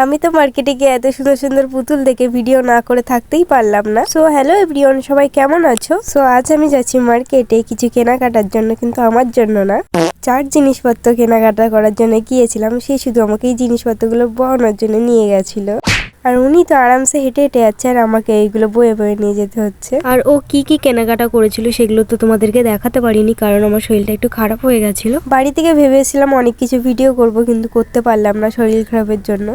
আমি তো মার্কেটে গিয়ে এত সুন্দর সুন্দর পুতুল দেখে ভিডিও না করে থাকতেই পারলাম না। সো হ্যালো এভরিওয়ান, সবাই কেমন আছো? সো আজ আমি যাচ্ছি মার্কেটে কিছু কেনাকাটার জন্য, কিন্তু আমার জন্য না, চার জিনিসপত্র কেনাকাটা করার জন্য গিয়েছিলাম। সে শুধু আমাকে এই জিনিসপত্রগুলো বহনের জন্য নিয়ে গেছিল। আর উনি তো আরামসে হেঁটে হেঁটে যাচ্ছে, আর আমাকে এইগুলো বয়ে বয়ে নিয়ে যেতে হচ্ছে। আর ও কি কি কেনাকাটা করেছিল সেগুলো তো তোমাদেরকে দেখাতে পারিনি, কারণ আমার শরীরটা একটু খারাপ হয়ে গেছিল। বাড়ি থেকে ভেবেছিলাম অনেক কিছু ভিডিও করব, কিন্তু করতে পারলাম না শরীর খারাপের জন্য।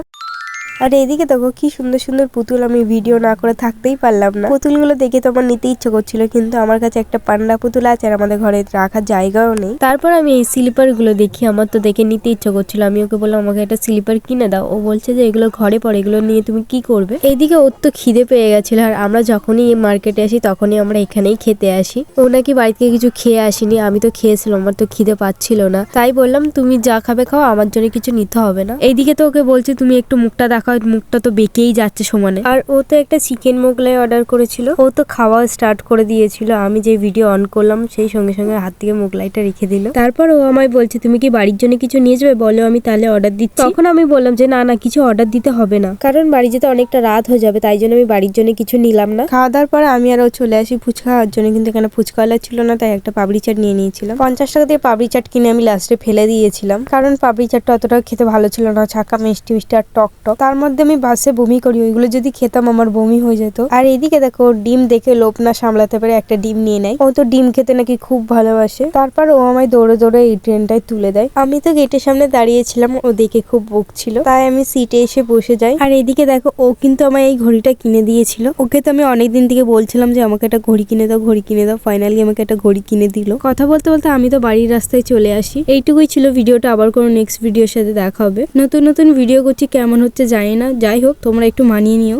আর এদিকে দেখো কি সুন্দর সুন্দর পুতুল, আমি ভিডিও না করে থাকতেই পারলাম না। পুতুলগুলো দেখে তো আমার নিতে ইচ্ছে করছিল, কিন্তু আমার কাছে একটা পান্ডা পুতুল আছে আর আমাদের ঘরে রাখার জায়গাও নেই। তারপর আমি এই স্লিপার গুলো দেখি, আমার তো দেখে নিতে ইচ্ছে করছিল। আমি ওকে বললাম আমাকে একটা স্লিপার কিনে দাও। ও বলছে যে এগুলো ঘরে পড়ে, এগুলো নিয়ে তুমি কি করবে। এইদিকে ওর তো খিদে পেয়ে গেছিল, আর আমরা যখনই মার্কেটে আসি তখনই আমরা এখানেই খেতে আসি। ও নাকি বাড়ি থেকে কিছু খেয়ে আসিনি, আমি তো খেয়েছিলাম, আমার তো খিদে পাচ্ছিল না। তাই বললাম তুমি যা খাবে খাও, আমার জন্য কিছু নিতে হবে না। এইদিকে তো ওকে বলছে তুমি একটু মুখটা দেখাও, মুখটা তো বেঁকেই যাচ্ছে সমানে। আর ও তো একটা চিকেন মোগলাই অর্ডার করেছিল, ও তো খাওয়া স্টার্ট করে দিয়েছিল। আমি যে ভিডিও অন করলাম সেই সঙ্গে সঙ্গে হাত থেকে মোগলাইটা রেখে দিল। তারপর ও আমায় বলছে তুমি কি বাড়ির জন্য কিছু নিয়ে যাবে, বলো আমি তাহলে অর্ডার দিচ্ছি। তখন আমি বললাম যে না না, কিছু অর্ডার দিতে হবে না, কারণ বাড়ি যেতে অনেকটা রাত হয়ে যাবে, তাই জন্য আমি বাড়ির জন্য কিছু নিলাম না। খাওয়া দাওয়ার পরে আমি আর ও চলে আসি ফুচকা খাওয়ার জন্য, কিন্তু এখানে ফুচকাওয়ালা ছিল না, তাই একটা পাপড়ি চাট নিয়ে নিয়েছিলাম। 50 টাকা দিয়ে পাপড়ি চাট কিনে আমি লাস্টে ফেলে দিয়েছিলাম, কারণ পাপড়ি চাটটা অতটা খেতে ভালো ছিল না, ছাকা মিষ্টি মিষ্টি আর টক টক। তার মধ্যে আমি বাসে বমি করি, ওইগুলো যদি খেতাম আমার বমি হয়ে যেত। আর এইদিকে দেখো ডিম দেখে লোভ না সামলাতে পারে একটা ডিম নিয়ে নেয়। ও তো ডিম খেতে নাকি খুব ভালোবাসে। তারপর ও আমায় দৌড়ে দৌড়ে এই ট্রেনটায় তুলে দেয়। আমি তো গেটের সামনে দাঁড়িয়েছিলাম, ও দেখে খুব বকছিল, তাই আমি সিটে এসে বসে যাই। আর এইদিকে দেখো ও কিন্তু আমায় এই ঘড়িটা কিনে দিয়েছিল। ওকে তো আমি অনেকদিন থেকে বলছিলাম যে আমাকে একটা ঘড়ি কিনে দাও, ঘড়ি কিনে দাও। ফাইনালি আমাকে একটা ঘড়ি কিনে দিল। কথা বলতে বলতে আমি তো বাড়ির রাস্তায় চলে আসি। এইটুকুই ছিল ভিডিওটা, আবার কোনো নেক্সট ভিডিওর সাথে দেখা হবে। নতুন নতুন ভিডিও করছি, কেমন হচ্ছে জানি না। যাই হোক, তোমরা একটু মানিয়ে নিও।